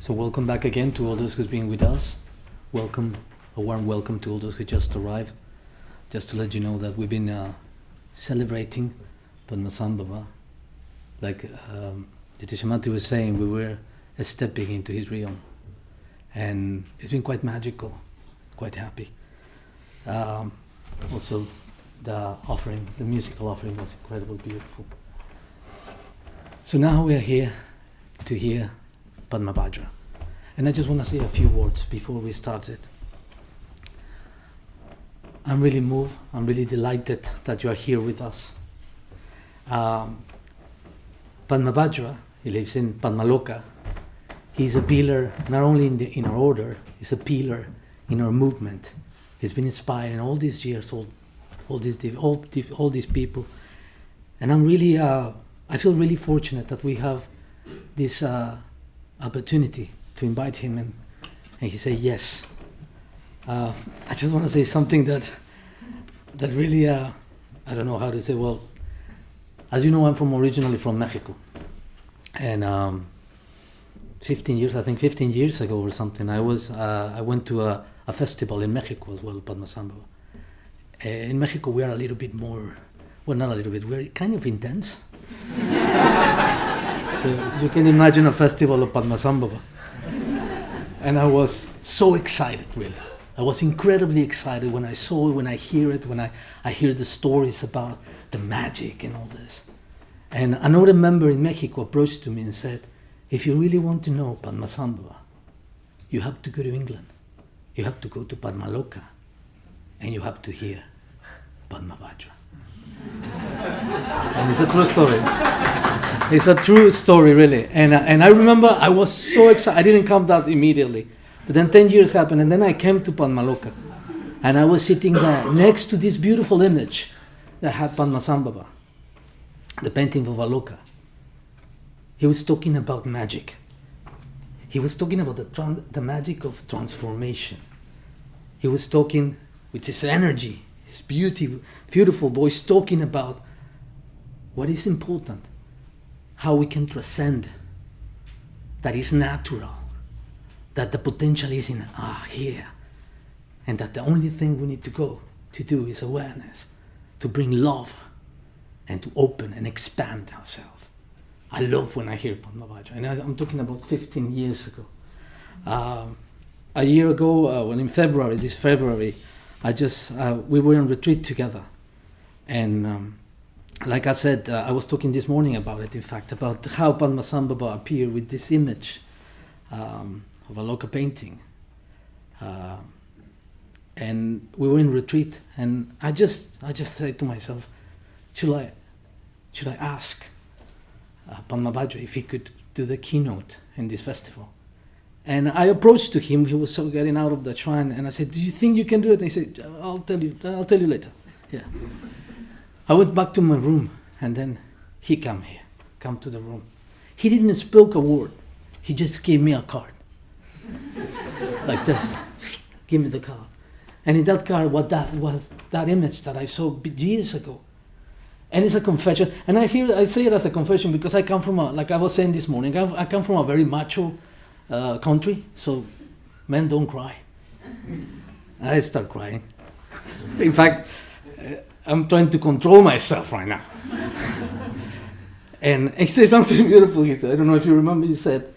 So welcome back again to all those who's been with us. Welcome, a warm welcome to all those who just arrived. Just to let you know that we've been celebrating Padmasambhava. Like Yatishamati was saying, we were stepping into his realm. And it's been quite magical, quite happy. Also, the offering, the musical offering was incredibly beautiful. So now we are here to hear Padmavajra. And I just want to say a few words before we start it. I'm really moved, I'm really delighted that you are here with us. Padmavajra, he lives in Padmaloka. He's a pillar, not only in our order, he's a pillar in our movement. He's been inspiring all these years, all these people. And I'm really, I feel really fortunate that we have this opportunity to invite him, and he said yes. I just want to say something that really, I don't know how to say. Well, as you know, I'm originally from Mexico, and 15 years ago or something, I went to a festival in Mexico as well, Padmasambhava. In Mexico, we are a little bit more, well, not a little bit, we're kind of intense. So you can imagine a festival of Padmasambhava. And I was so excited, really. I was incredibly excited when I saw it, when I hear it, when I hear the stories about the magic and all this. And another member in Mexico approached to me and said, if you really want to know Padmasambhava, you have to go to England. You have to go to Padmaloka, and you have to hear Padmavajra. And it's a true story. It's a true story, really. And I remember I was so excited. I didn't come that immediately. But then 10 years happened, and then I came to Padmaloka. And I was sitting there next to this beautiful image that had Padmasambhava, the painting of Aloka. He was talking about magic. He was talking about the magic of transformation. He was talking with his energy, his beautiful voice, talking about what is important, how we can transcend, that is natural, that the potential is in here, and that the only thing we need to do is awareness, to bring love, and to open and expand ourselves. I love when I hear Padmavajra, and I'm talking about 15 years ago. A year ago, when this February, we were on retreat together, and like I said, I was talking this morning about it, in fact, about how Padmasambhava appeared with this image of a Aloka painting. And we were in retreat, and I just said to myself, should I ask Padmavajra if he could do the keynote in this festival? And I approached to him. He was so getting out of the shrine, and I said, do you think you can do it? And he said, I'll tell you later. Yeah. I went back to my room, and then he come to the room. He didn't speak a word. He just gave me a card. Like this. Give me the card. And in that card, was that image that I saw years ago. And it's a confession. And I say it as a confession because I come from like I was saying this morning, I come from a very macho country, so men don't cry. I start crying. In fact, I'm trying to control myself right now. And he said something beautiful. He said, I don't know if you remember, he said,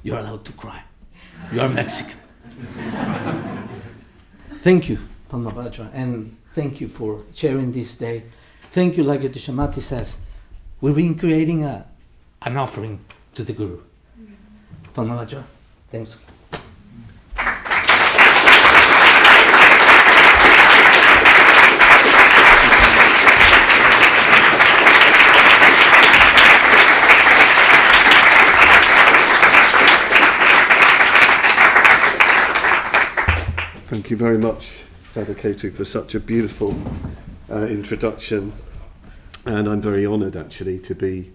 you're allowed to cry. You are Mexican. Thank you, Padmavajra, and thank you for sharing this day. Thank you, like Yatishamati says. We've been creating an offering to the Guru. Padmavajra, thanks. Thank you very much, Sadhu, for such a beautiful introduction. And I'm very honoured, actually, to be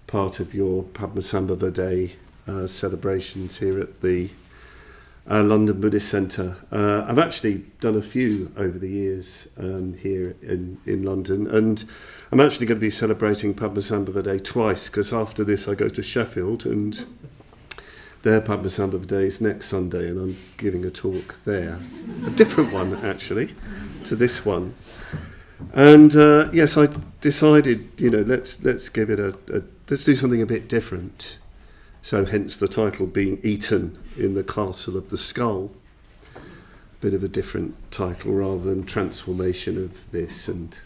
part of your Padmasambhava Day celebrations here at the London Buddhist Centre. I've actually done a few over the years here in London, and I'm actually going to be celebrating Padmasambhava Day twice, because after this I go to Sheffield, and Their Padmasambhava Day is next Sunday, and I'm giving a talk there. A different one, actually, to this one. And yes, I decided, let's give it let's do something a bit different. So hence the title being Eaten in the Castle of the Skull. Bit of a different title rather than transformation of this and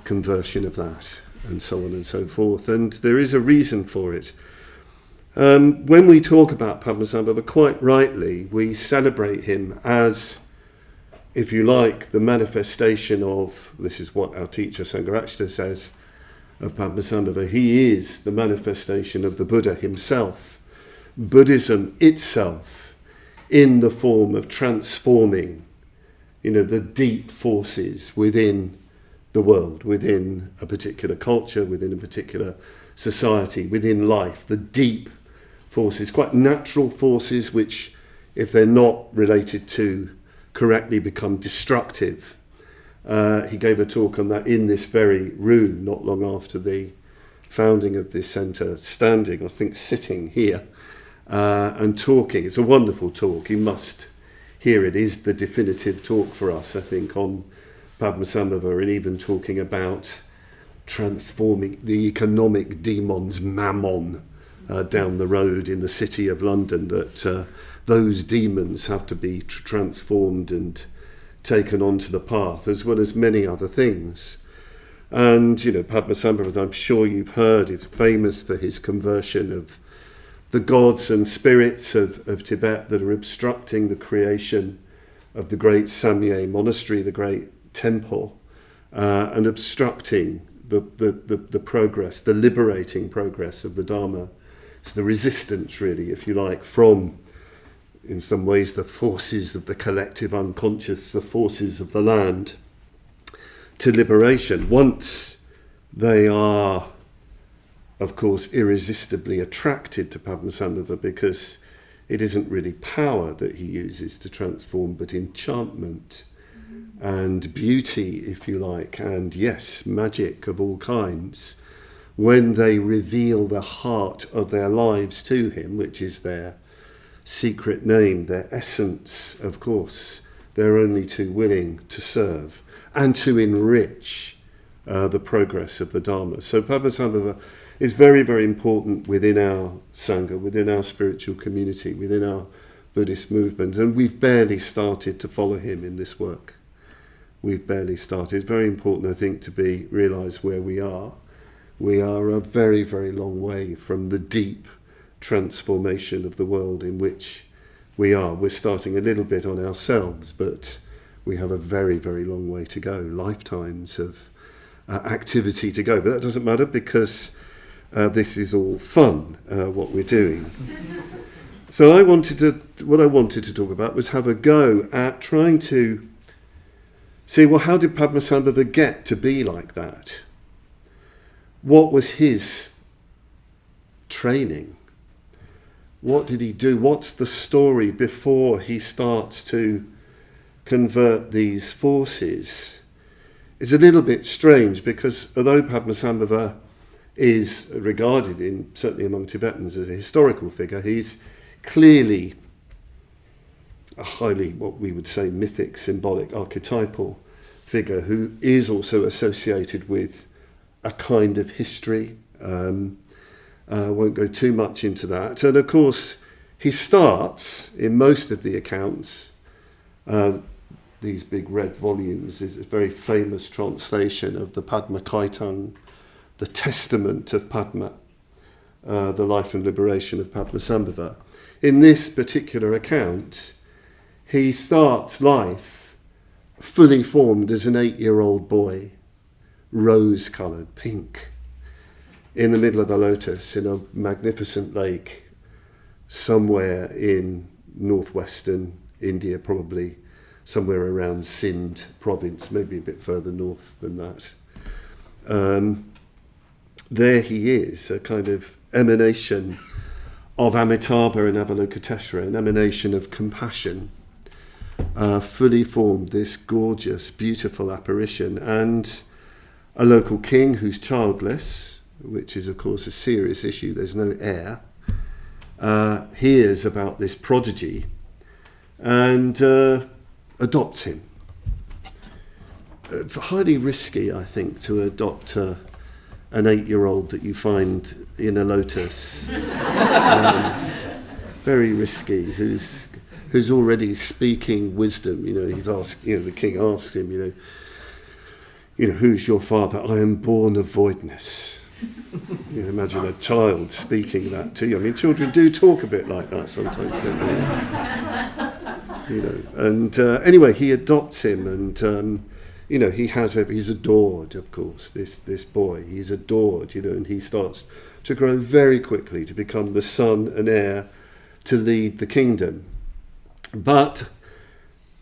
conversion of that and so on and so forth. And there is a reason for it. When we talk about Padmasambhava, quite rightly, we celebrate him as, if you like, the manifestation of, this is what our teacher Sangharakshita says of Padmasambhava, he is the manifestation of the Buddha himself. Buddhism itself in the form of transforming, the deep forces within the world, within a particular culture, within a particular society, within life, the deep forces, quite natural forces which, if they're not related to correctly, become destructive. He gave a talk on that in this very room not long after the founding of this centre, sitting here and talking. It's a wonderful talk. You must hear it. It is the definitive talk for us, I think, on Padmasambhava, and even talking about transforming the economic demons, mammon, down the road in the city of London, that those demons have to be transformed and taken onto the path, as well as many other things. And, Padmasambhava, as I'm sure you've heard, is famous for his conversion of the gods and spirits of Tibet that are obstructing the creation of the great Samye monastery, the great temple, and obstructing the progress, the liberating progress of the Dharma. It's the resistance, really, if you like, from, in some ways, the forces of the collective unconscious, the forces of the land, to liberation. Once they are, of course, irresistibly attracted to Padmasambhava, because it isn't really power that he uses to transform, but enchantment and beauty, if you like, and yes, magic of all kinds, when they reveal the heart of their lives to him, which is their secret name, their essence, of course, they're only too willing to serve and to enrich the progress of the Dharma. So Padmasambhava is very, very important within our Sangha, within our spiritual community, within our Buddhist movement, and we've barely started to follow him in this work. We've barely started. Very important, I think, to realise where we are. We are a very, very long way from the deep transformation of the world in which we are. We're starting a little bit on ourselves, but we have a very, very long way to go, lifetimes of activity to go. But that doesn't matter, because this is all fun, what we're doing. So what I wanted to talk about was have a go at trying to see, well, how did Padmasambhava get to be like that? What was his training? What did he do? What's the story before he starts to convert these forces? It's a little bit strange, because although Padmasambhava is regarded, certainly among Tibetans, as a historical figure, he's clearly a highly, what we would say, mythic, symbolic, archetypal figure who is also associated with a kind of history. I won't go too much into that. And of course, he starts, in most of the accounts, these big red volumes, is a very famous translation of the Padma Kaitang, the Testament of Padma, the life and liberation of Padmasambhava. In this particular account, he starts life fully formed as an 8-year-old boy, rose-coloured, pink, in the middle of a lotus in a magnificent lake somewhere in northwestern India, probably somewhere around Sindh province, maybe a bit further north than that. There he is, a kind of emanation of Amitabha and Avalokiteshvara, an emanation of compassion, fully formed, this gorgeous, beautiful apparition, and a local king who's childless, which is, of course, a serious issue. There's no heir. hears about this prodigy and adopts him. Highly risky, I think, to adopt an 8-year-old that you find in a lotus. Very risky. Who's already speaking wisdom. He's asked. The king asks him. Who's your father? I am born of voidness. You can imagine a child speaking that to you. I mean, children do talk a bit like that sometimes, don't they? And anyway, he adopts him, and he's adored, of course. This boy, he's adored, and he starts to grow very quickly to become the son and heir to lead the kingdom. But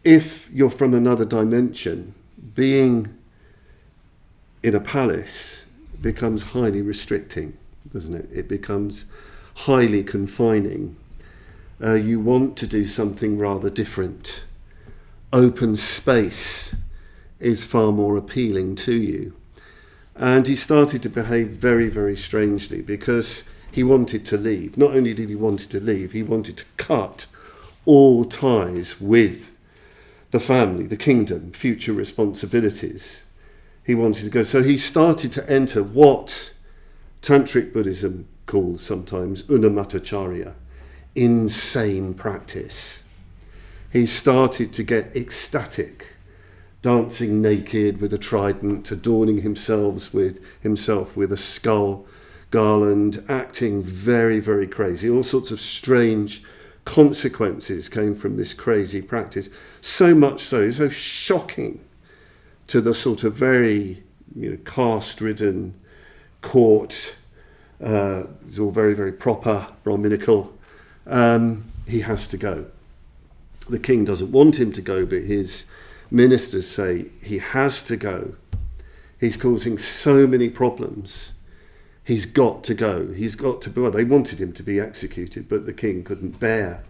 if you're from another dimension, being in a palace becomes highly restricting, doesn't it? It becomes highly confining. You want to do something rather different. Open space is far more appealing to you. And he started to behave very, very strangely because he wanted to leave. Not only did he want to leave, he wanted to cut all ties with the family, the kingdom, future responsibilities. He wanted to go. So he started to enter what Tantric Buddhism calls sometimes unamatacharya, insane practice. He started to get ecstatic, dancing naked with a trident, adorning himself with a skull garland, acting very, very crazy. All sorts of strange consequences came from this crazy practice. So much so shocking to the sort of very caste-ridden court, it's all very, very proper, Brahminical. He has to go. The king doesn't want him to go, but his ministers say he has to go. He's causing so many problems. He's got to go. They wanted him to be executed, but the king couldn't bear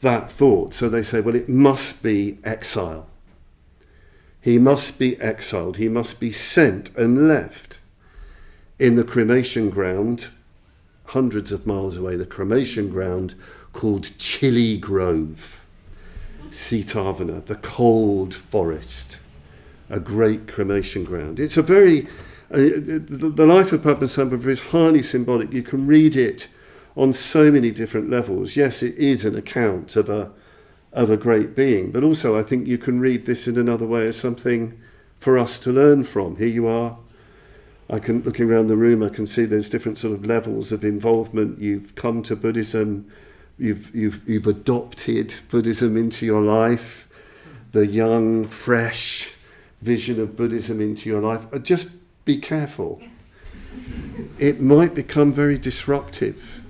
that thought. So they say, well, it must be exile. He must be exiled. He must be sent and left in the cremation ground, hundreds of miles away, the cremation ground called Chili Grove, Sitavana, the cold forest, a great cremation ground. It's a very, the life of Padmasambhava is highly symbolic. You can read it on so many different levels. Yes, it is an account of a great being, but also I think you can read this in another way as something for us to learn from. Here you are. Looking around the room, I can see there's different sort of levels of involvement. You've come to Buddhism. You've adopted Buddhism into your life. The young, fresh vision of Buddhism into your life. Just be careful. It might become very disruptive.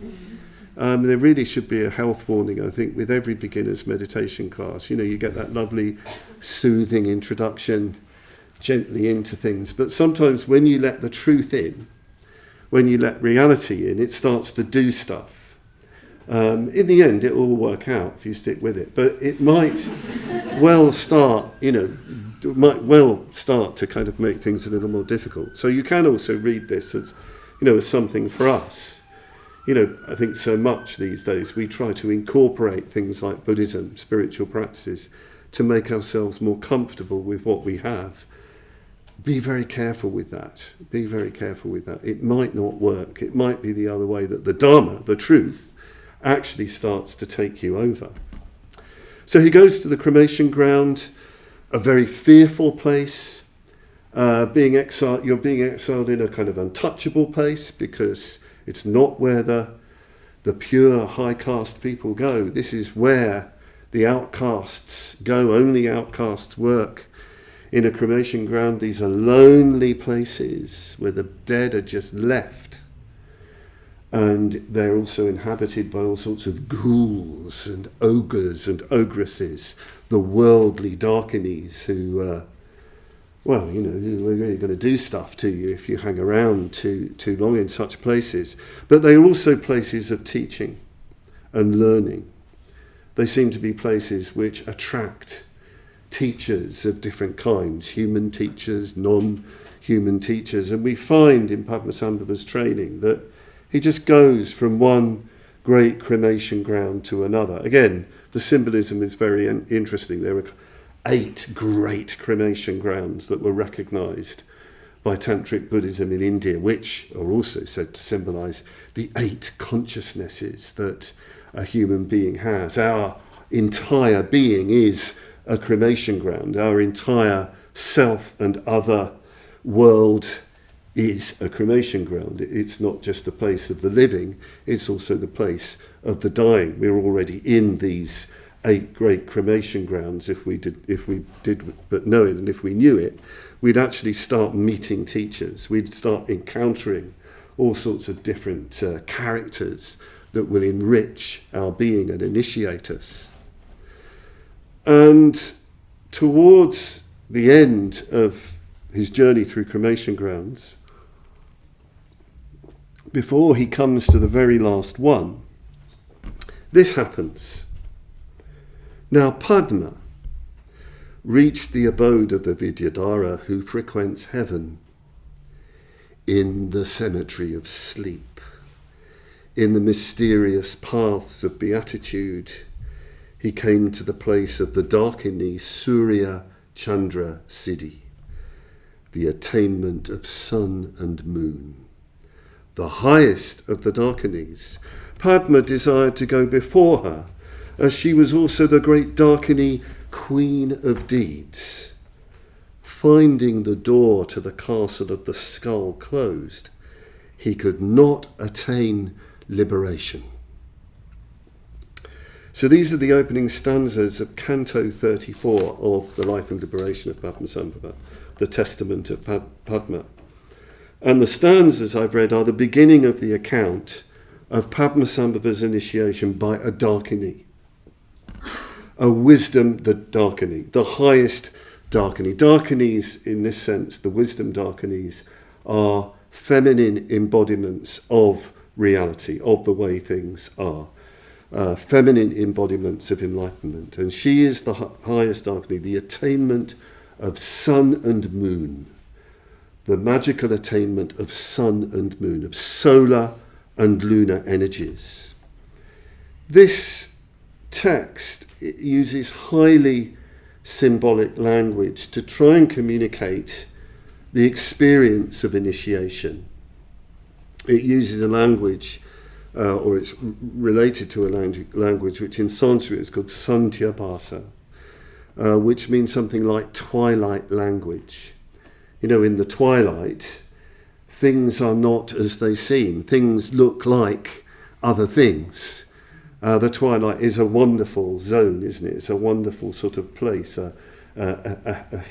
There really should be a health warning, I think, with every beginner's meditation class. You get that lovely, soothing introduction gently into things. But sometimes when you let the truth in, when you let reality in, it starts to do stuff. In the end, it will all work out if you stick with it. But it might well start, to kind of make things a little more difficult. So you can also read this as something for us. I think so much these days we try to incorporate things like Buddhism, spiritual practices, to make ourselves more comfortable with what we have. Be very careful with that. Be very careful with that. It might not work. It might be the other way, that the Dharma, the truth, actually starts to take you over. So he goes to the cremation ground, a very fearful place. You're being exiled in a kind of untouchable place because it's not where the pure high caste people go. This is where the outcasts go. Only outcasts work in a cremation ground. These are lonely places where the dead are just left. And they're also inhabited by all sorts of ghouls and ogres and ogresses, the worldly darkinees who are really going to do stuff to you if you hang around too long in such places. But they are also places of teaching and learning. They seem to be places which attract teachers of different kinds, human teachers, non-human teachers. And we find in Padmasambhava's training that he just goes from one great cremation ground to another. Again, the symbolism is very interesting. There are 8 great cremation grounds that were recognized by Tantric Buddhism in India, which are also said to symbolize the 8 consciousnesses that a human being has. Our entire being is a cremation ground. Our entire self and other world is a cremation ground. It's not just the place of the living, it's also the place of the dying. We're already in these 8 great cremation grounds. If we did but know it, and if we knew it, we'd actually start meeting teachers. We'd start encountering all sorts of different characters that will enrich our being and initiate us. And towards the end of his journey through cremation grounds, before he comes to the very last one, this happens. Now Padma reached the abode of the Vidyadhara who frequents heaven in the cemetery of sleep, in the mysterious paths of beatitude. He came to the place of the Dakini Surya Chandra Siddhi, the attainment of sun and moon, the highest of the Dakinis. Padma desired to go before her, as she was also the great Dakini Queen of Deeds. Finding the door to the castle of the skull closed, he could not attain liberation. So these are the opening stanzas of Canto 34 of The Life and Liberation of Padmasambhava, the Testament of Padma. And the stanzas I've read are the beginning of the account of Padmasambhava's initiation by a Dakini, a wisdom, the Dakini, the highest Dakini. Dakinis, in this sense, the wisdom Dakinis, are feminine embodiments of reality, of the way things are. Feminine embodiments of enlightenment. And she is the highest Dakini, the attainment of sun and moon, the magical attainment of sun and moon, of solar and lunar energies. This text uses highly symbolic language to try and communicate the experience of initiation. It uses a language, or it's related to a language which in Sanskrit is called Sandhya Bhasa, which means something like twilight language. You know, in the twilight, things are not as they seem. Things look like other things. The twilight is a wonderful zone, isn't it? It's a wonderful sort of place, a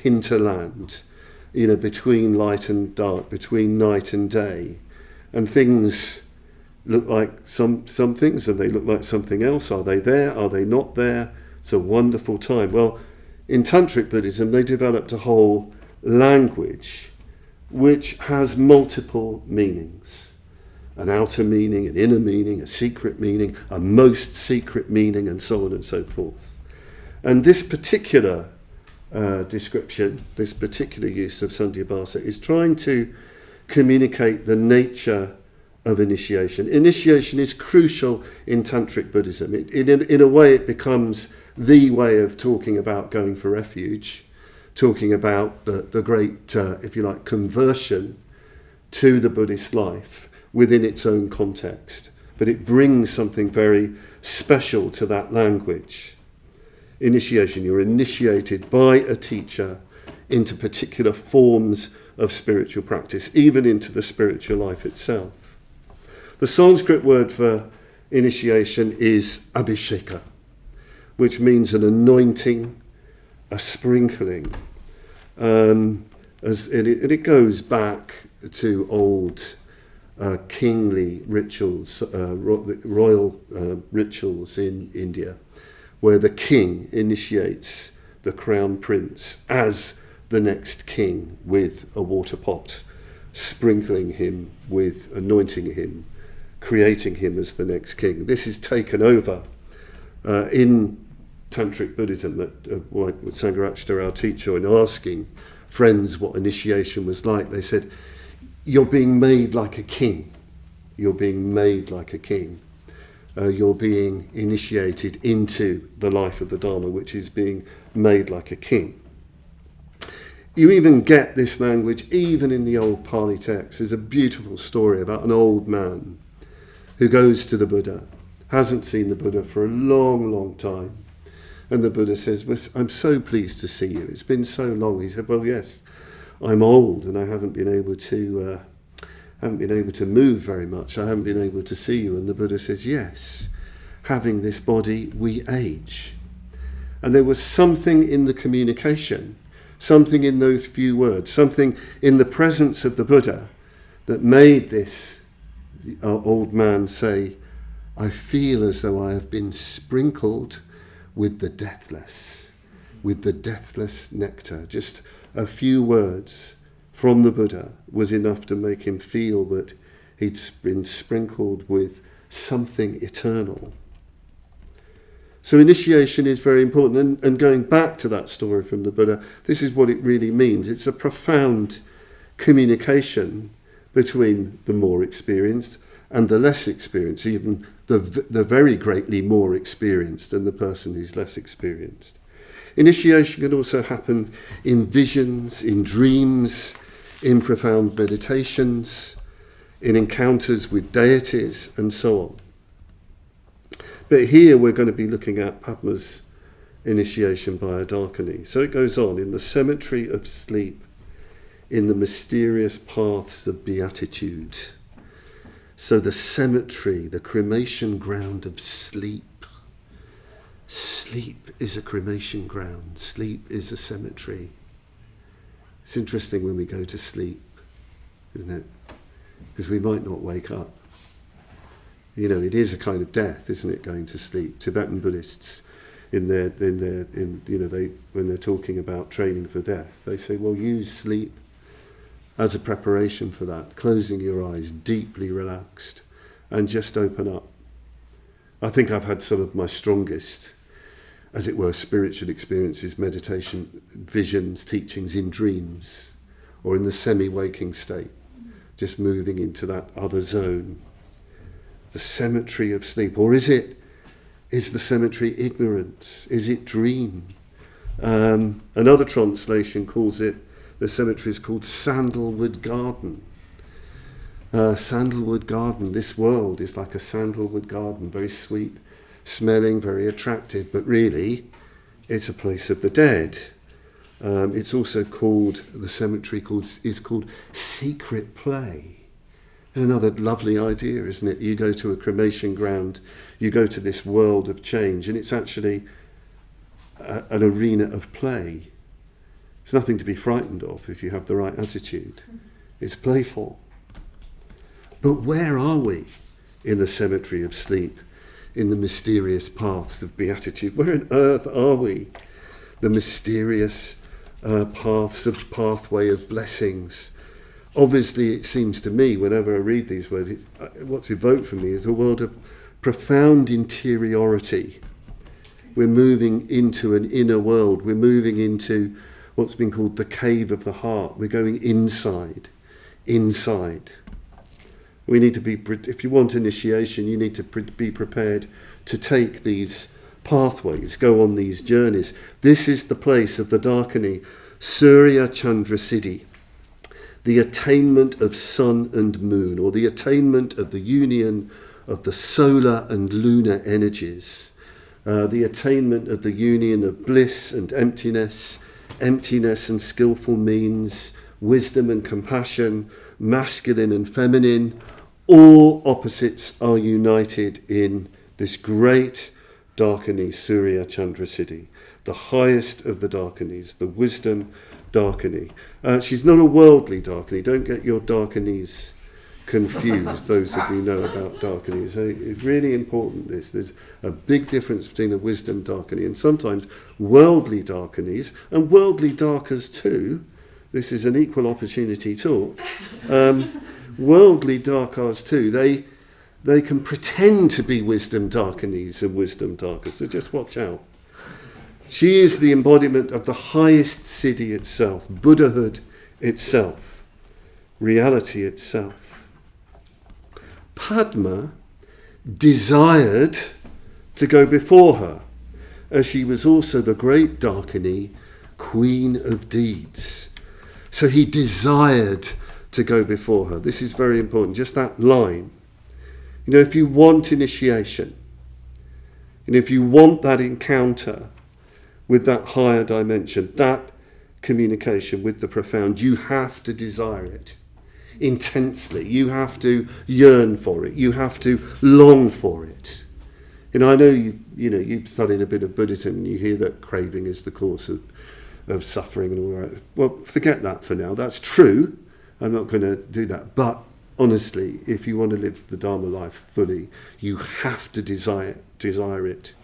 hinterland, you know, between light and dark, between night and day. And things look like some things, and they look like something else. Are they there? Are they not there? It's a wonderful time. Well, in Tantric Buddhism, they developed a whole language which has multiple meanings. An outer meaning, an inner meaning, a secret meaning, a most secret meaning, and so on and so forth. And this particular description, this particular use of Sandhya Bhasa is trying to communicate the nature of initiation. Initiation is crucial in Tantric Buddhism. In a way, it becomes the way of talking about going for refuge, talking about the great, if you like, conversion to the Buddhist life within its own context. But it brings something very special to that language. Initiation, you're initiated by a teacher into particular forms of spiritual practice, even into the spiritual life itself. The Sanskrit word for initiation is abhisheka, which means an anointing, a sprinkling. And it goes back to old kingly rituals, royal rituals in India, where the king initiates the crown prince as the next king with a water pot, sprinkling him with, anointing him, creating him as the next king. This is taken over in Tantric Buddhism, like with Sangharakshita, our teacher, in asking friends what initiation was like, they said, you're being made like a king. You're being made like a king. you're being initiated into the life of the Dharma, which is being made like a king. You even get this language even in the old Pali text. There's a beautiful story about an old man who goes to the Buddha, hasn't seen the Buddha for a long, long time. And the Buddha says, well, I'm so pleased to see you. It's been so long. He said, well, yes, I'm old and I haven't been able to move very much. I haven't been able to see you. And the Buddha says, yes, having this body, we age. And there was something in the communication, something in those few words, something in the presence of the Buddha that made this old man say, I feel as though I have been sprinkled with the deathless nectar. Just a few words from the Buddha was enough to make him feel that he'd been sprinkled with something eternal. So initiation is very important. And going back to that story from the Buddha, this is what it really means. It's a profound communication between the more experienced and the less experienced, even the very greatly more experienced than the person who's less experienced. Initiation can also happen in visions, in dreams, in profound meditations, in encounters with deities, and so on. But here we're going to be looking at Padma's initiation by a Dakini. So it goes on, in the cemetery of sleep, in the mysterious paths of beatitude. So the cemetery, the cremation ground of sleep. Sleep is a cremation ground. Sleep is a cemetery. It's interesting when we go to sleep, isn't it? Because we might not wake up. You know, it is a kind of death, isn't it, going to sleep? Tibetan Buddhists, when they're talking about training for death, they say, well, use sleep as a preparation for that, closing your eyes, deeply relaxed, and just open up. I think I've had some of my strongest, as it were, spiritual experiences, meditation, visions, teachings in dreams, or in the semi-waking state, just moving into that other zone. The cemetery of sleep. Or is the cemetery ignorance? Is it dream? Another translation calls it, the cemetery is called Sandalwood Garden. Sandalwood Garden. This world is like a sandalwood garden, very sweet smelling, very attractive, but really it's a place of the dead. It's also called, the cemetery is called secret play. There's another lovely idea, isn't it? You go to a cremation ground, you go to this world of change, and it's actually an arena of play. It's nothing to be frightened of if you have the right attitude. It's playful. But where are we in the cemetery of sleep, in the mysterious paths of beatitude? Where on earth are we? The mysterious pathway of blessings. Obviously, it seems to me, whenever I read these words, what's evoked for me is a world of profound interiority. We're moving into an inner world. We're moving into what's been called the cave of the heart. We're going inside. We need to be, if you want initiation, you need to be prepared to take these pathways, go on these journeys. This is the place of the Dakini, Surya Chandra Siddhi, the attainment of sun and moon, or the attainment of the union of the solar and lunar energies, the attainment of the union of bliss and emptiness and skillful means, wisdom and compassion, masculine and feminine. All opposites are united in this great Dakini, Surya Chandra Siddhi, the highest of the Dakinis, the wisdom Dakini. She's not a worldly Dakini. Don't get your Dakinis confused, those of you know about Dakinis. It's really important this. There's a big difference between a wisdom Dakini and sometimes worldly Dakinis, and worldly Dakas too. This is an equal opportunity talk. Worldly Dakas too, they can pretend to be wisdom Dakinis and wisdom Dakas, so just watch out. She is the embodiment of the highest siddhi itself, Buddhahood itself, reality itself. Padma desired to go before her, as she was also the great Dakini, Queen of Deeds. So he desired to go before her. This is very important, just that line. You know, if you want initiation, and if you want that encounter with that higher dimension, that communication with the profound, you have to desire it intensely. You have to yearn for it. You have to long for it. You know, I know you've studied a bit of Buddhism and you hear that craving is the cause of suffering and all that. Well, forget that for now. That's true. I'm not going to do that. But honestly, if you want to live the Dharma life fully, you have to desire it.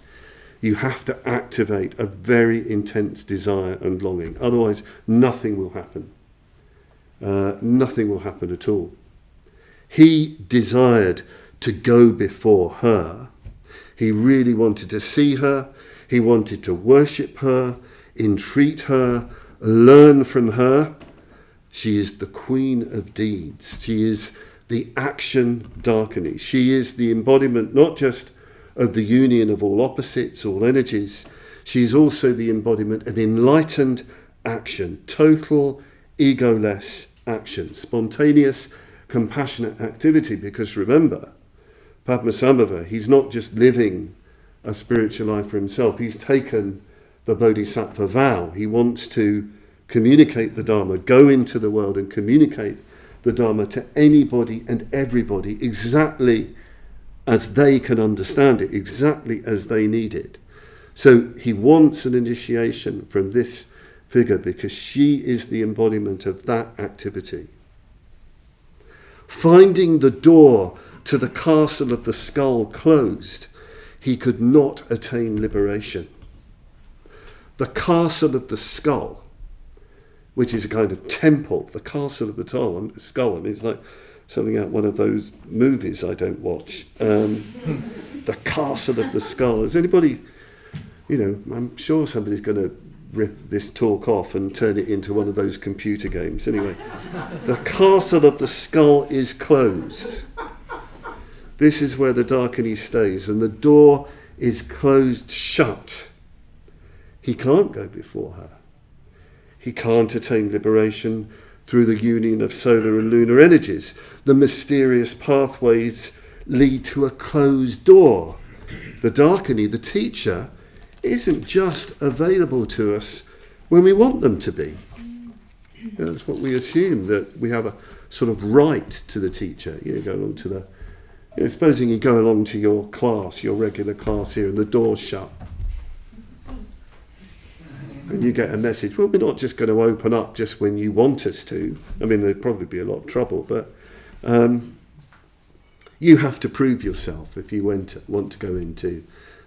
You have to activate a very intense desire and longing. Otherwise, nothing will happen. Nothing will happen at all. He desired to go before her. He really wanted to see her. He wanted to worship her, entreat her, learn from her. She is the Queen of Deeds. She is the action Dakini. She is the embodiment not just of the union of all opposites, all energies. She is also the embodiment of enlightened action, total egoless action, spontaneous, compassionate activity. Because remember, Padmasambhava, he's not just living a spiritual life for himself. He's taken the Bodhisattva vow. He wants to communicate the Dharma, go into the world and communicate the Dharma to anybody and everybody exactly as they can understand it, exactly as they need it. So he wants an initiation from this figure because she is the embodiment of that activity. Finding the door to the castle of the skull closed, he could not attain liberation. The castle of the skull, which is a kind of temple, the castle of the skull, I mean, it's like something out one of those movies I don't watch. The castle of the skull. Is anybody, I'm sure somebody's going to rip this talk off and turn it into one of those computer games. Anyway, the castle of the skull is closed. This is where the Dakini stays, and the door is closed shut. He can't go before her. He can't attain liberation through the union of solar and lunar energies. The mysterious pathways lead to a closed door. The Dakini, the teacher, isn't just available to us when we want them to be. That's what we assume, that we have a sort of right to the teacher. You go along to supposing you go along to your class, your regular class here, and the door's shut. And you get a message, well, we're not just going to open up just when you want us to. I mean, there'd probably be a lot of trouble, but you have to prove yourself if you want to go into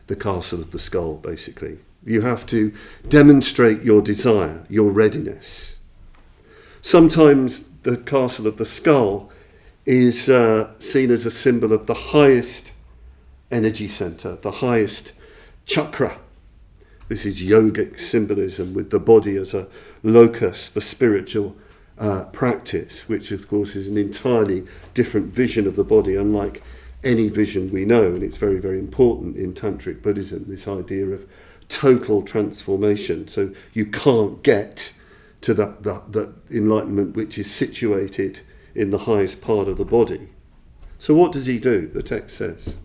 the castle of the skull, basically. You have to demonstrate your desire, your readiness. Sometimes the castle of the skull is seen as a symbol of the highest energy center, the highest chakra. This is yogic symbolism with the body as a locus for spiritual practice, which of course is an entirely different vision of the body, unlike any vision we know. And it's very, very important in Tantric Buddhism, this idea of total transformation. So you can't get to that enlightenment which is situated in the highest part of the body. So what does he do? The text says,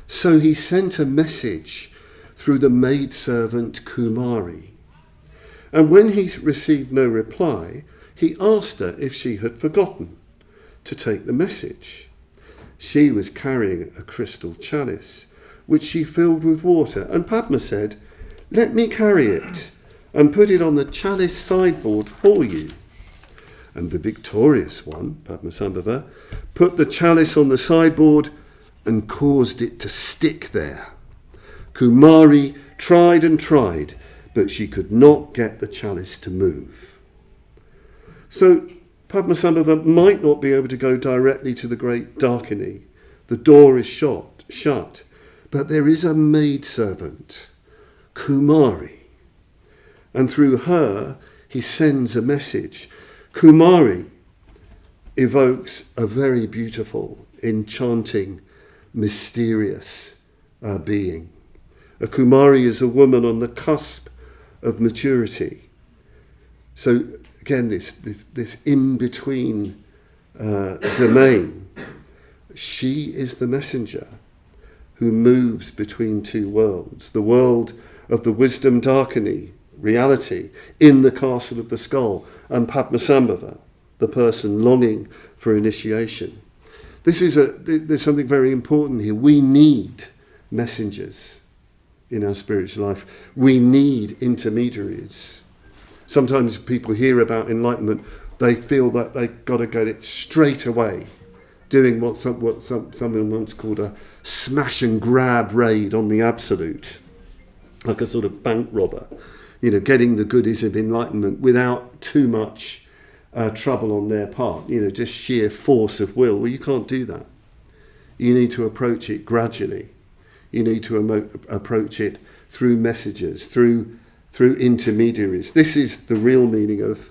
so he sent a message through the maidservant Kumari. And when he received no reply, he asked her if she had forgotten to take the message. She was carrying a crystal chalice, which she filled with water. And Padma said, let me carry it and put it on the chalice sideboard for you. And the victorious one, Padmasambhava, put the chalice on the sideboard and caused it to stick there. Kumari tried and tried, but she could not get the chalice to move. So Padmasambhava might not be able to go directly to the great Dakini. The door is shut, but there is a maidservant, Kumari. And through her, he sends a message. Kumari evokes a very beautiful, enchanting mysterious being. A Kumari is a woman on the cusp of maturity. So again, this in-between domain. She is the messenger who moves between two worlds, the world of the wisdom darkini, reality, in the castle of the skull, and Padmasambhava, the person longing for initiation. There's something very important here. We need messengers in our spiritual life. We need intermediaries. Sometimes people hear about enlightenment, they feel that they've got to get it straight away, doing what someone once called a smash and grab raid on the absolute, like a sort of bank robber, getting the goodies of enlightenment without too much trouble on their part, just sheer force of will. Well, you can't do that. You need to approach it gradually. You need to approach it through messages, through intermediaries. This is the real meaning of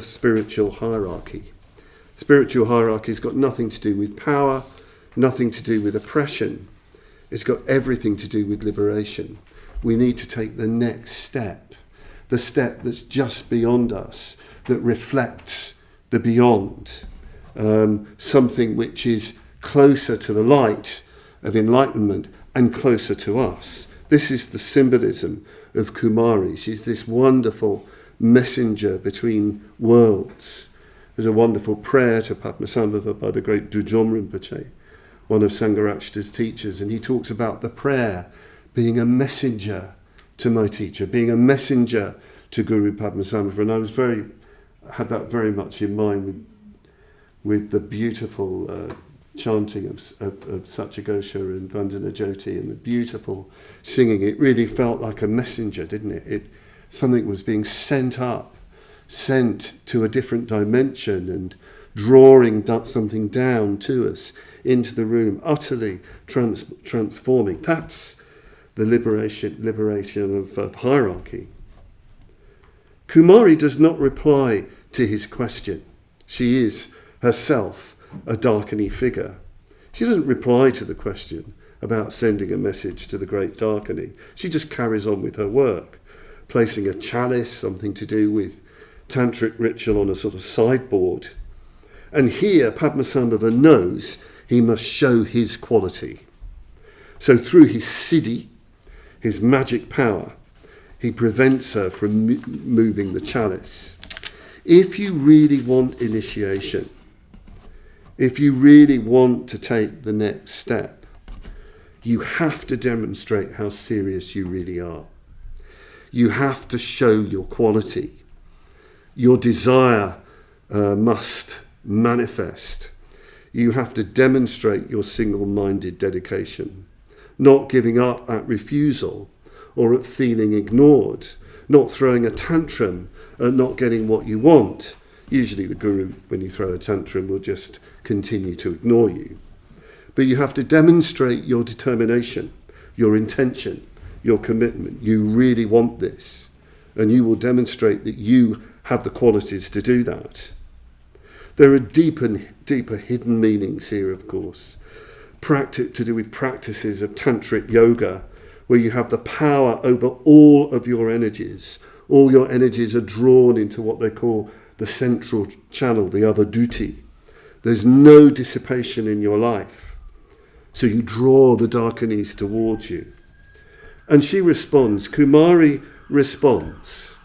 spiritual hierarchy. Spiritual hierarchy has got nothing to do with power, nothing to do with oppression. It's got everything to do with liberation. We need to take the next step, the step that's just beyond us, that reflects the beyond, something which is closer to the light of enlightenment and closer to us. This is the symbolism of Kumari. She's this wonderful messenger between worlds. There's a wonderful prayer to Padmasambhava by the great Dujom Rinpoche, one of Sangharakshita's teachers, and he talks about the prayer being a messenger to my teacher, being a messenger to Guru Padmasambhava. And I had that very much in mind with the beautiful chanting of Satyagosha and Vandana Jyoti and the beautiful singing. It really felt like a messenger, didn't it? Something was being sent to a different dimension and drawing something down to us into the room, utterly transforming. That's the liberation of hierarchy. Kumari does not reply to his question. She is herself a Darkini figure. She doesn't reply to the question about sending a message to the great Darkini. She just carries on with her work, placing a chalice, something to do with tantric ritual, on a sort of sideboard. And here Padmasambhava knows he must show his quality. So through his siddhi, his magic power, he prevents her from moving the chalice. If you really want initiation, if you really want to take the next step, you have to demonstrate how serious you really are. You have to show your quality. Your desire must manifest. You have to demonstrate your single-minded dedication, not giving up at refusal or at feeling ignored, not throwing a tantrum at not getting what you want. Usually the guru, when you throw a tantrum, will just continue to ignore you. But you have to demonstrate your determination, your intention, your commitment. You really want this, and you will demonstrate that you have the qualities to do that. There are deeper hidden meanings here, of course, to do with practices of tantric yoga, where you have the power over all of your energies. All your energies are drawn into what they call the central channel, the avaduti. There's no dissipation in your life. So you draw the Darkinis towards you. And she responds, Kumari responds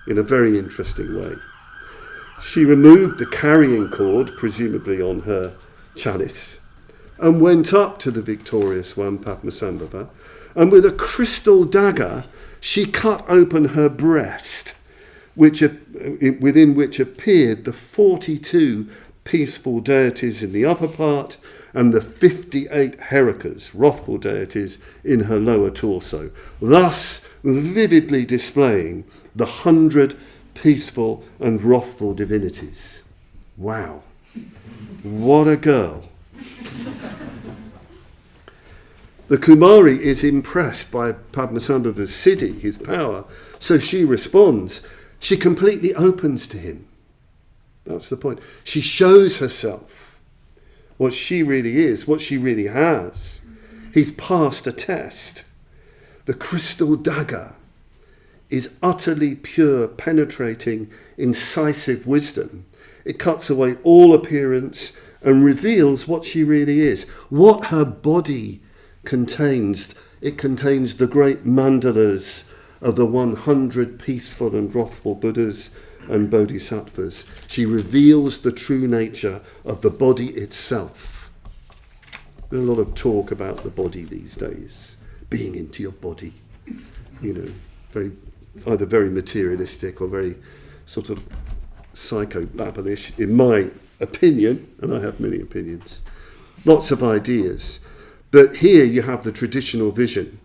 in a very interesting way. She removed the carrying cord, presumably on her chalice, and went up to the victorious one, Padmasambhava, and with a crystal dagger, she cut open her breast, within which appeared the 42 peaceful deities in the upper part and the 58 herikas, wrathful deities, in her lower torso, thus vividly displaying the 100 peaceful and wrathful divinities. Wow, what a girl. The Kumari is impressed by Padmasambhava's siddhi, his power, so she responds. She completely opens to him. That's the point. She shows herself, what she really is, what she really has. He's passed a test. The crystal dagger is utterly pure, penetrating, incisive wisdom. It cuts away all appearance and reveals what she really is, what her body contains. It contains the great mandalas of the 100 peaceful and wrathful Buddhas and Bodhisattvas. She reveals the true nature of the body itself. There's a lot of talk about the body these days, being into your body, either very materialistic or very sort of psycho-babblish, in my opinion, and I have many opinions. Lots of ideas. But here you have the traditional vision.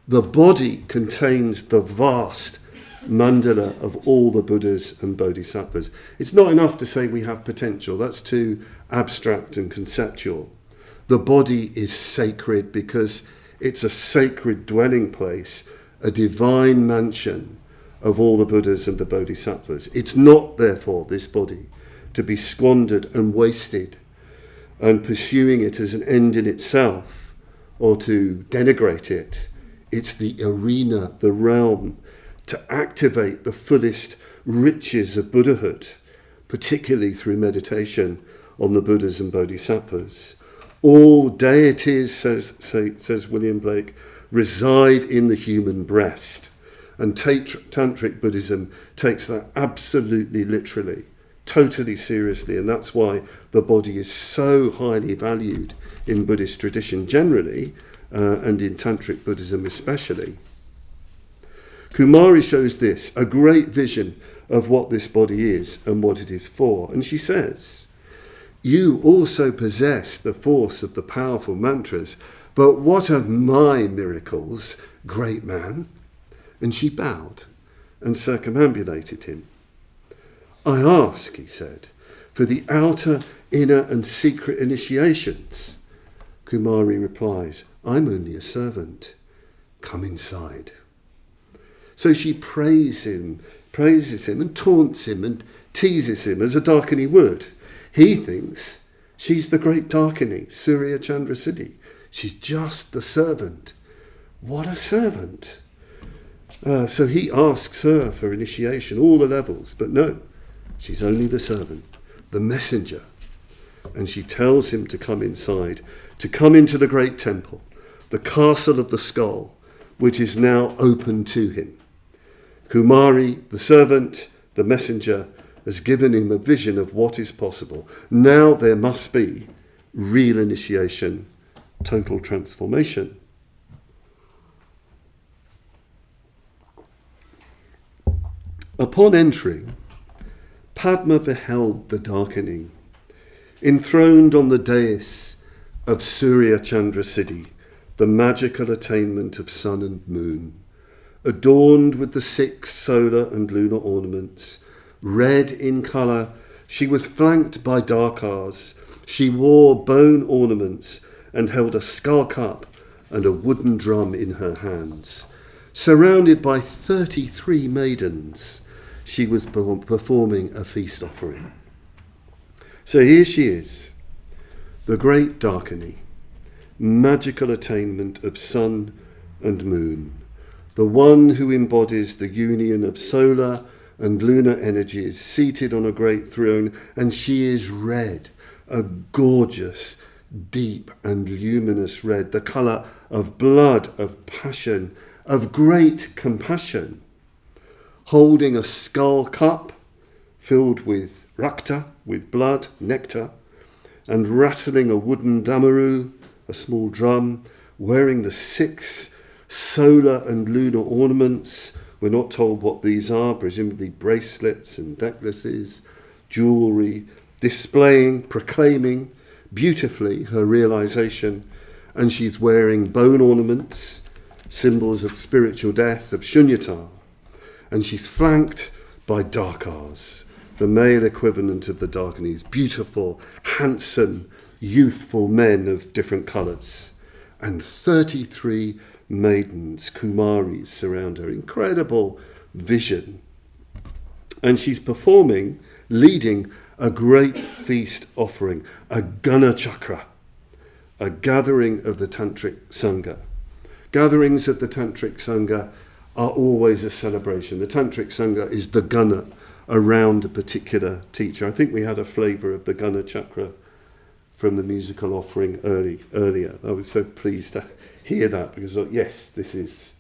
The body contains the vast mandala of all the Buddhas and Bodhisattvas. It's not enough to say we have potential. That's too abstract and conceptual. The body is sacred because it's a sacred dwelling place, a divine mansion of all the Buddhas and the Bodhisattvas. It's not, therefore, this body to be squandered and wasted and pursuing it as an end in itself or to denigrate it. It's the arena, the realm, to activate the fullest riches of Buddhahood, particularly through meditation on the Buddhas and Bodhisattvas. All deities, says William Blake, reside in the human breast. And Tantric Buddhism takes that absolutely literally, totally seriously, and that's why the body is so highly valued in Buddhist tradition generally, and in Tantric Buddhism especially. Kumari shows this, a great vision of what this body is and what it is for. And she says, "You also possess the force of the powerful mantras, but what of my miracles, great man?" And she bowed and circumambulated him. "I ask," he said, "for the outer, inner and secret initiations." Kumari replies, "I'm only a servant. Come inside." So she praises him and taunts him and teases him as a Darkini would. He thinks she's the great Darkini, Surya Chandra Siddhi. She's just the servant. What a servant. So he asks her for initiation, all the levels, but no, she's only the servant, the messenger. And she tells him to come inside, to come into the great temple, the castle of the skull, which is now open to him. Kumari, the servant, the messenger, has given him a vision of what is possible. Now there must be real initiation, total transformation. Upon entering, Padma beheld the Darkini, enthroned on the dais of Surya Chandra Siddhi, the magical attainment of sun and moon, adorned with the 6 solar and lunar ornaments. Red in colour, she was flanked by Darkars. She wore bone ornaments and held a skull cup and a wooden drum in her hands. Surrounded by 33 maidens, she was performing a feast offering. So here she is, the great Darkini, magical attainment of sun and moon, the one who embodies the union of solar and lunar energies, seated on a great throne, and she is red, a gorgeous, deep and luminous red, the colour of blood, of passion, of great compassion, holding a skull cup filled with rakta, with blood, nectar, and rattling a wooden damaru, a small drum, wearing the 6 solar and lunar ornaments. We're not told what these are, presumably bracelets and necklaces, jewellery, displaying, proclaiming beautifully her realisation. And she's wearing bone ornaments, symbols of spiritual death, of shunyata. And she's flanked by Darkars, the male equivalent of the Darkinis, beautiful, handsome, youthful men of different colours. And 33 maidens, Kumaris, surround her. Incredible vision. And she's performing, leading a great feast offering, a Gana Chakra, a gathering of the Tantric Sangha. Gatherings of the Tantric Sangha are always a celebration. The Tantric Sangha is the guna around a particular teacher. I think we had a flavour of the guna chakra from the musical offering earlier. I was so pleased to hear that, because yes, this is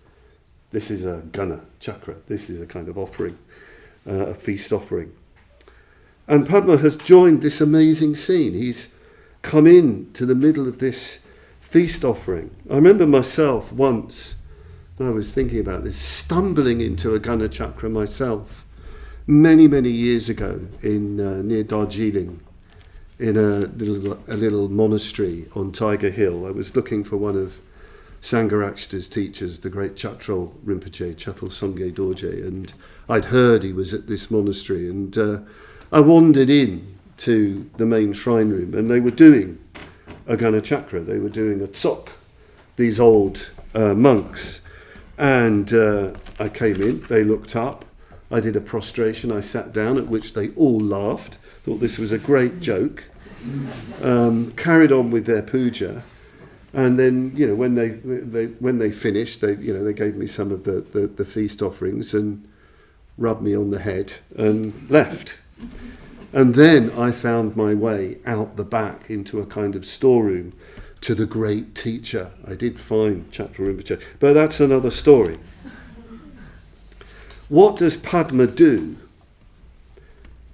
a guna chakra. This is a kind of offering, a feast offering. And Padma has joined this amazing scene. He's come in to the middle of this feast offering. I remember myself once, when I was thinking about this, stumbling into a guna chakra myself many, many years ago in near Darjeeling, in a little monastery on Tiger Hill. I was looking for one of Sangharakshita's teachers, the great Chatrul Rinpoche, Chatrul Songye Dorje, and I'd heard he was at this monastery, and I wandered in to the main shrine room, and they were doing a guna chakra. They were doing a tsok, these old monks, and I came in, they looked up, I did a prostration, I sat down, at which they all laughed, thought this was a great joke, carried on with their puja, and then, you know, when they finished, they gave me some of the feast offerings and rubbed me on the head and left. And then I found my way out the back into a kind of storeroom to the great teacher. I did find Chatrul Rinpoche, but that's another story. What does Padma do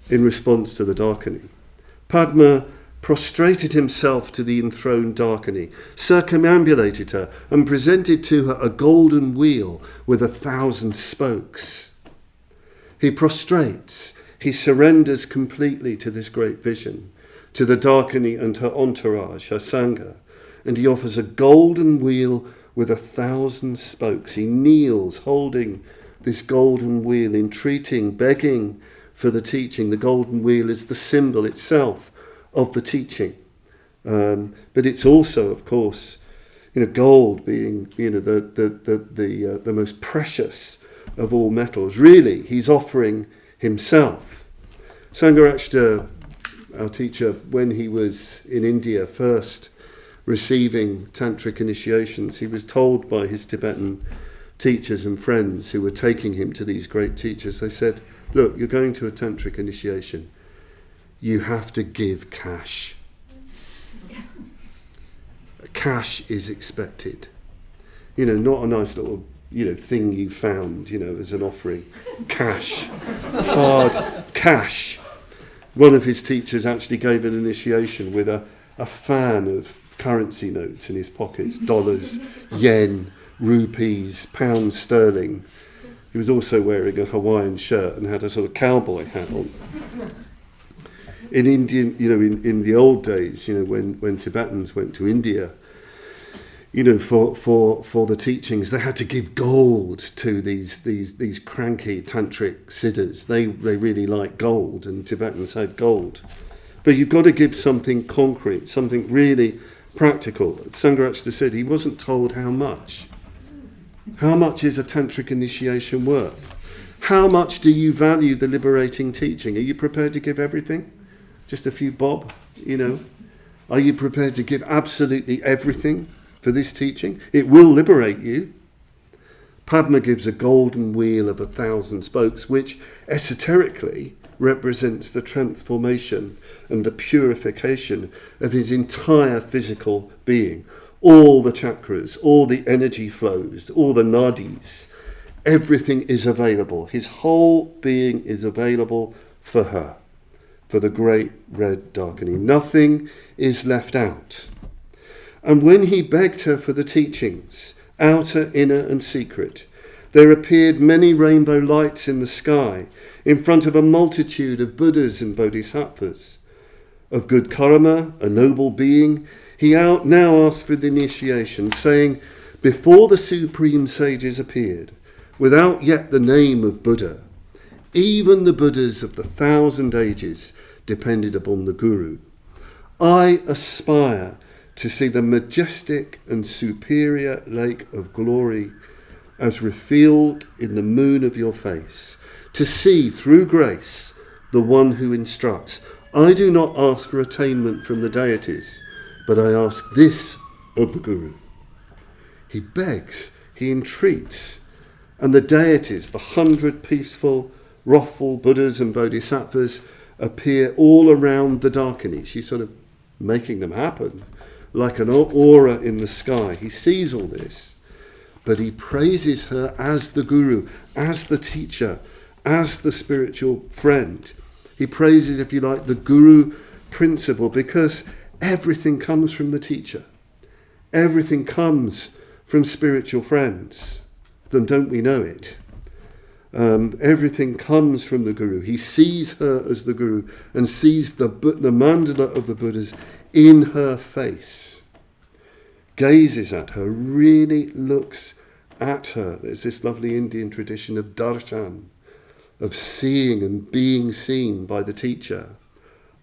in response to the Dakini? Padma prostrated himself to the enthroned Dakini, circumambulated her, and presented to her a golden wheel with 1,000 spokes. He prostrates, he surrenders completely to this great vision, to the Dakini and her entourage, her Sangha, and he offers a golden wheel with 1,000 spokes. He kneels holding this golden wheel, entreating, begging for the teaching. The golden wheel is the symbol itself of the teaching. But it's also, of course, gold being, the most precious of all metals. Really, he's offering himself. Sangharakshita, our teacher, when he was in India first receiving tantric initiations, he was told by his Tibetan teachers and friends who were taking him to these great teachers, they said, look, you're going to a tantric initiation, you have to give cash. Cash is expected. Not a nice little thing you found, as an offering. Cash. Hard cash. One of his teachers actually gave an initiation with a fan of currency notes in his pockets, dollars, yen, rupees, pounds sterling. He was also wearing a Hawaiian shirt and had a sort of cowboy hat on. In Indian, in the old days, when Tibetans went to India, for the teachings, they had to give gold to these cranky tantric siddhas. They really like gold, and Tibetans had gold. But you've got to give something concrete, something really practical. Sangharakshita said he wasn't told how much. How much is a tantric initiation worth? How much do you value the liberating teaching? Are you prepared to give everything? Just a few bob, Are you prepared to give absolutely everything for this teaching? It will liberate you. Padma gives a golden wheel of 1,000 spokes, which esoterically represents the transformation and the purification of his entire physical being. All the chakras, all the energy flows, all the nadis, everything is available. His whole being is available for her, for the great red Dakini. Nothing is left out. And when he begged her for the teachings, outer, inner and secret, there appeared many rainbow lights in the sky in front of a multitude of Buddhas and Bodhisattvas. Of good karma, a noble being, he now asked for the initiation, saying, before the supreme sages appeared, without yet the name of Buddha, even the Buddhas of the 1,000 ages depended upon the Guru. I aspire to see the majestic and superior lake of glory as revealed in the moon of your face, to see through grace the one who instructs. I do not ask for attainment from the deities, but I ask this of the Guru. He begs, he entreats, and the deities, the 100 peaceful, wrathful Buddhas and Bodhisattvas, appear all around the Dakini. She's sort of making them happen, like an aura in the sky. He sees all this, but he praises her as the Guru, as the teacher, as the spiritual friend. He praises, if you like, the Guru principle, because everything comes from the teacher. Everything comes from spiritual friends. Then don't we know it? Everything comes from the Guru. He sees her as the Guru and sees the mandala of the Buddhas in her face, gazes at her, really looks at her. There's this lovely Indian tradition of darshan, of seeing and being seen by the teacher.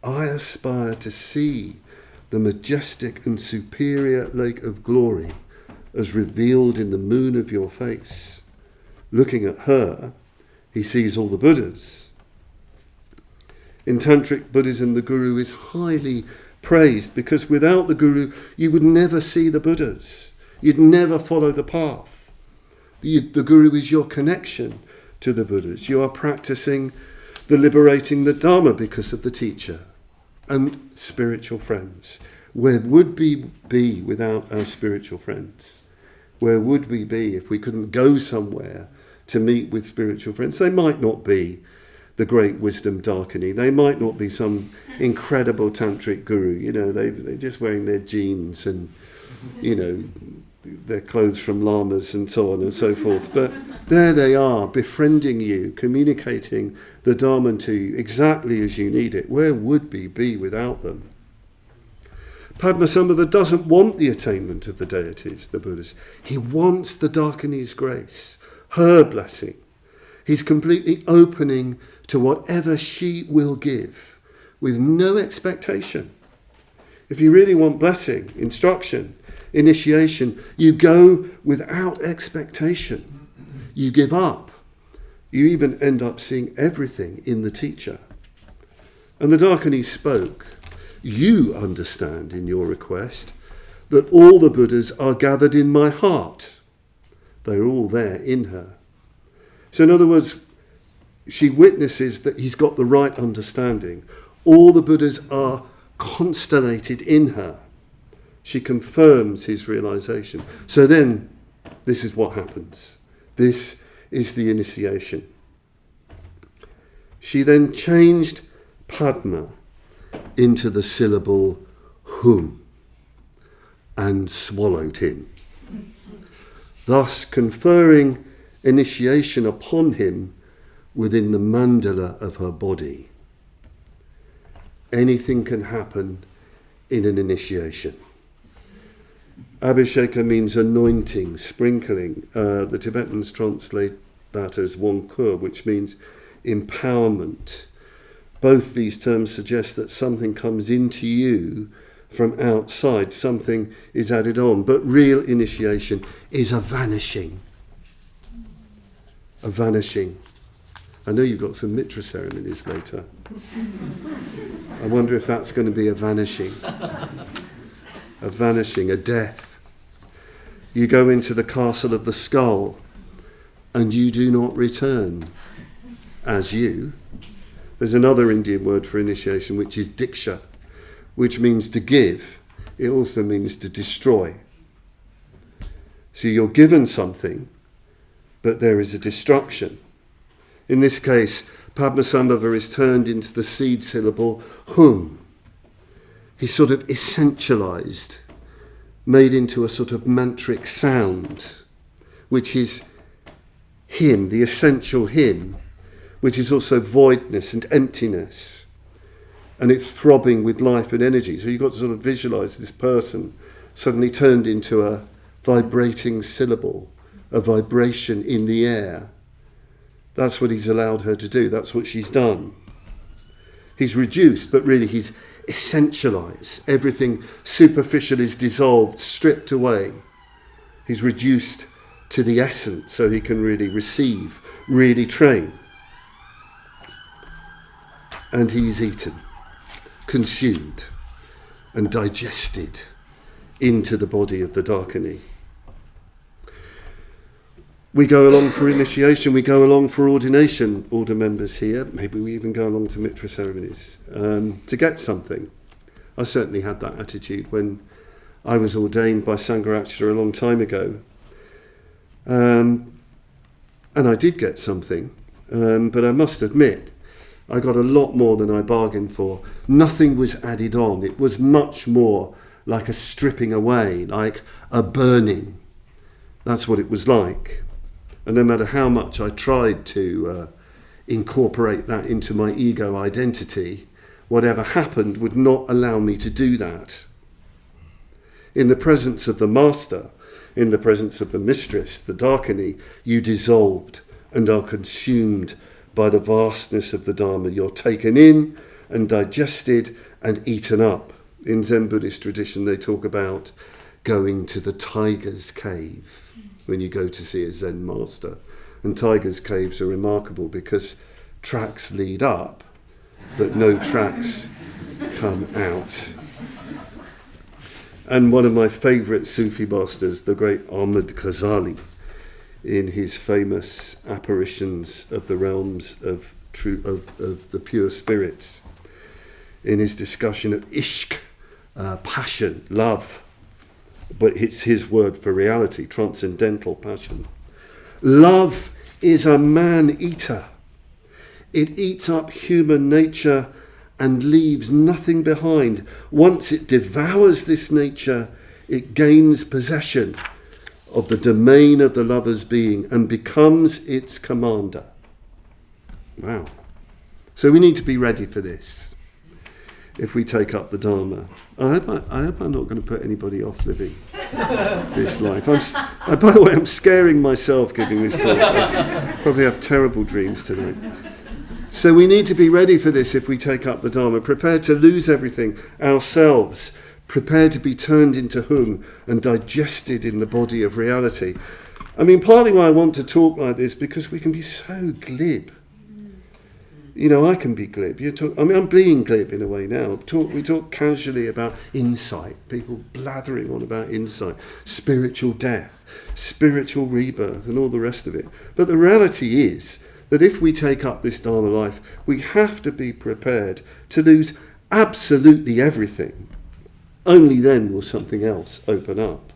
I aspire to see the majestic and superior lake of glory as revealed in the moon of your face. Looking at her, he sees all the Buddhas. In Tantric Buddhism, the Guru is highly praised because without the Guru, you would never see the Buddhas. You'd never follow the path. The Guru is your connection to the Buddhas. You are practicing the liberating the Dharma because of the teacher and spiritual friends. Where would we be without our spiritual friends? Where would we be if we couldn't go somewhere to meet with spiritual friends? They might not be the great wisdom Dakini. They might not be some incredible tantric guru. You know, they're just wearing their jeans and, you know, their clothes from lamas and so on and so forth. But there they are, befriending you, communicating the Dharma to you exactly as you need it. Where would we be without them? Padmasambhava doesn't want the attainment of the deities, the Buddhas. He wants the Dakini's grace, her blessing. He's completely opening to whatever she will give, with no expectation. If you really want blessing, instruction, initiation, you go without expectation. You give up. You even end up seeing everything in the teacher. And the Dakini spoke. You understand in your request that all the Buddhas are gathered in my heart. They're all there in her. So in other words, she witnesses that he's got the right understanding. All the Buddhas are constellated in her. She confirms his realization. So then, this is what happens. This is the initiation. She then changed Padma into the syllable hum and swallowed him, thus conferring initiation upon him within the mandala of her body. Anything can happen in an initiation. Abhisheka means anointing, sprinkling. The Tibetans translate that as wongkur, which means empowerment. Both these terms suggest that something comes into you from outside, something is added on, but real initiation is a vanishing. A vanishing. I know you've got some mitra ceremonies later. I wonder if that's going to be a vanishing. A vanishing, a death. You go into the castle of the skull and you do not return as you. There's another Indian word for initiation, which is diksha, which means to give. It also means to destroy. So you're given something, but there is a destruction. In this case, Padmasambhava is turned into the seed syllable hum. He's sort of essentialized, made into a sort of mantric sound, which is him, the essential him, which is also voidness and emptiness. And it's throbbing with life and energy. So you've got to sort of visualize this person suddenly turned into a vibrating syllable, a vibration in the air. That's what he's allowed her to do. That's what she's done. He's reduced, but really he's essentialized. Everything superficial is dissolved, stripped away. He's reduced to the essence so he can really receive, really train. And he's eaten, consumed, and digested into the body of the Dakini. We go along for initiation, we go along for ordination, order members here. Maybe we even go along to mitra ceremonies to get something. I certainly had that attitude when I was ordained by Sangharakshita a long time ago. And I did get something, but I must admit, I got a lot more than I bargained for. Nothing was added on. It was much more like a stripping away, like a burning. That's what it was like. And no matter how much I tried to incorporate that into my ego identity, whatever happened would not allow me to do that. In the presence of the master, in the presence of the mistress, the Dakini, you dissolved and are consumed by the vastness of the Dharma. You're taken in and digested and eaten up. In Zen Buddhist tradition, they talk about going to the tiger's cave when you go to see a Zen master. And tigers' caves are remarkable because tracks lead up, but no tracks come out. And one of my favourite Sufi masters, the great Ahmad Ghazali, in his famous apparitions of the realms of the pure spirits, in his discussion of ishq, passion, love, but it's his word for reality, transcendental passion. Love is a man-eater. It eats up human nature and leaves nothing behind. Once it devours this nature, it gains possession of the domain of the lover's being and becomes its commander. Wow. So we need to be ready for this if we take up the Dharma. I hope I'm not going to put anybody off living this life. By the way, I'm scaring myself giving this talk. I probably have terrible dreams tonight. So we need to be ready for this if we take up the Dharma, prepared to lose everything ourselves, prepared to be turned into hung and digested in the body of reality. I mean, partly why I want to talk like this, because we can be so glib. You know, I can be glib. I'm being glib in a way now. We talk casually about insight, people blathering on about insight, spiritual death, spiritual rebirth, and all the rest of it. But the reality is that if we take up this Dharma life, we have to be prepared to lose absolutely everything. Only then will something else open up.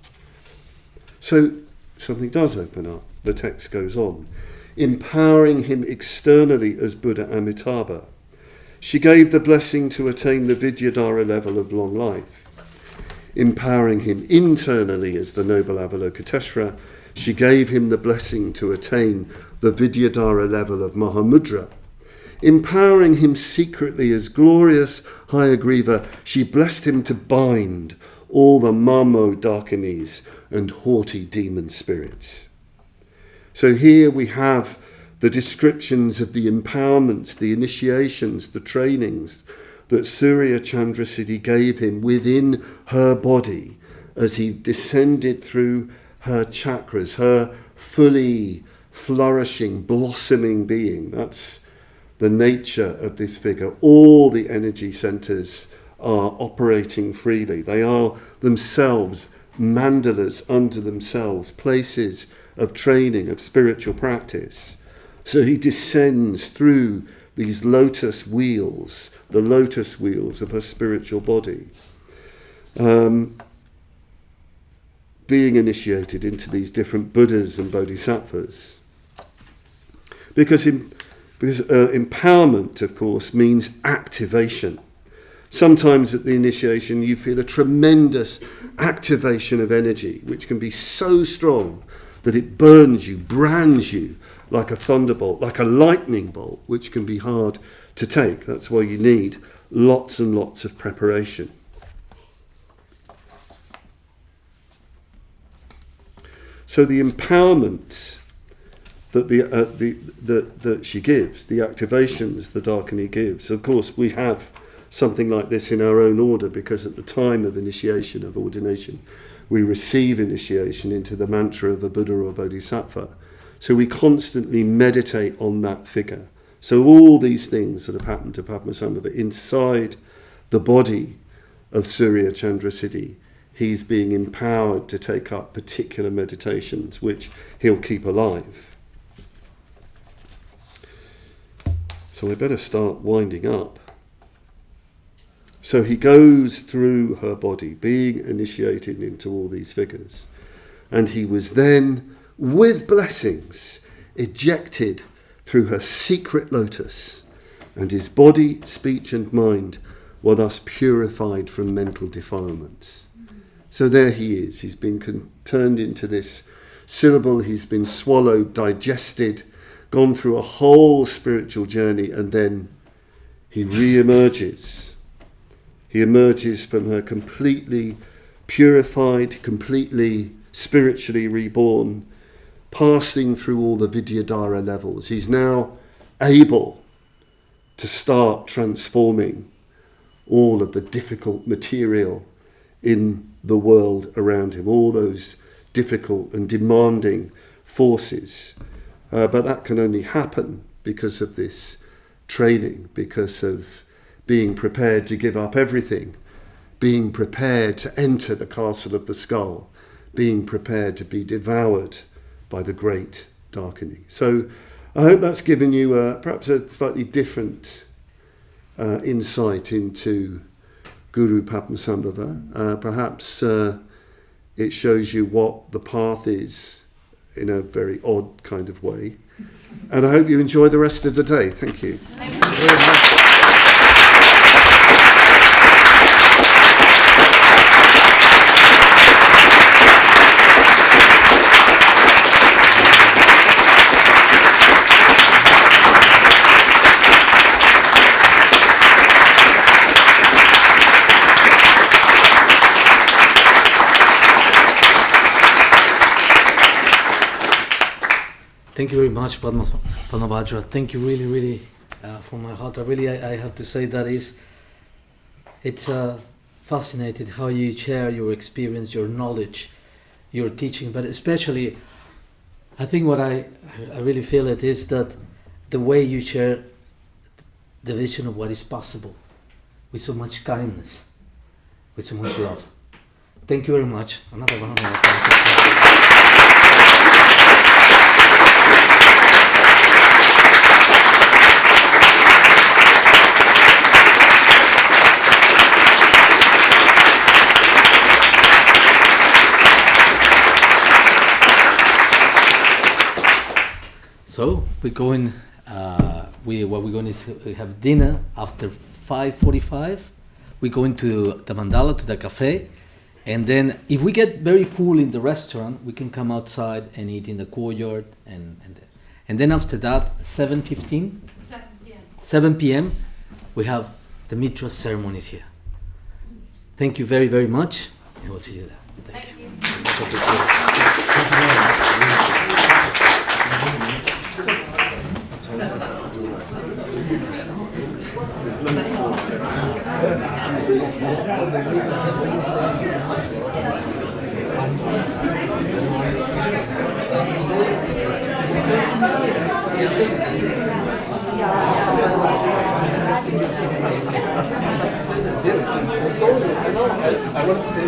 So something does open up. The text goes on. Empowering him externally as Buddha Amitabha, she gave the blessing to attain the Vidyadhara level of long life. Empowering him internally as the noble Avalokiteshvara, she gave him the blessing to attain the Vidyadhara level of Mahamudra. Empowering him secretly as glorious Hayagriva, she blessed him to bind all the Mamo Dakinis and haughty demon spirits. So here we have the descriptions of the empowerments, the initiations, the trainings that Surya Chandrasiddhi gave him within her body as he descended through her chakras, her fully flourishing, blossoming being. That's the nature of this figure. All the energy centers are operating freely. They are themselves mandalas unto themselves, places of training, of spiritual practice. So he descends through these lotus wheels, the lotus wheels of her spiritual body, being initiated into these different Buddhas and Bodhisattvas. Because empowerment, of course, means activation. Sometimes at the initiation you feel a tremendous activation of energy, which can be so strong that it burns you, brands you like a thunderbolt, like a lightning bolt, which can be hard to take. That's why you need lots and lots of preparation. So the empowerment that that she gives, the activations the Dakini gives, of course we have something like this in our own order, because at the time of initiation, of ordination, we receive initiation into the mantra of a Buddha or Bodhisattva. So we constantly meditate on that figure. So all these things that have happened to Padmasambhava inside the body of Surya Chandrasiddhi, he's being empowered to take up particular meditations, which he'll keep alive. So we better start winding up. So he goes through her body, being initiated into all these figures. And he was then, with blessings, ejected through her secret lotus, and his body, speech and mind were thus purified from mental defilements. So there he is. He's been turned into this syllable. He's been swallowed, digested, gone through a whole spiritual journey, and then he re-emerges. He emerges from her completely purified, completely spiritually reborn, passing through all the Vidyadhara levels. He's now able to start transforming all of the difficult material in the world around him, all those difficult and demanding forces. But that can only happen because of this training, because of being prepared to give up everything, being prepared to enter the castle of the skull, being prepared to be devoured by the great darkening. So I hope that's given you perhaps a slightly different insight into Guru Padmasambhava. Perhaps it shows you what the path is in a very odd kind of way. And I hope you enjoy the rest of the day. Thank you. Thank you very much. Thank you very much, Padmavajra. Thank you really, really, from my heart. I have to say that it's fascinating how you share your experience, your knowledge, your teaching, but especially, I think what I really feel it is that the way you share the vision of what is possible with so much kindness, with so much love. Thank you very much. Another one. So we're going. What we're going to have dinner after 5:45. We're going to the mandala, to the cafe, and then if we get very full in the restaurant, we can come outside and eat in the courtyard, and then after that, 7:15, 7 p.m. we have the Mitra ceremonies here. Thank you very, very much, and we'll see you there. Thank you. I want to say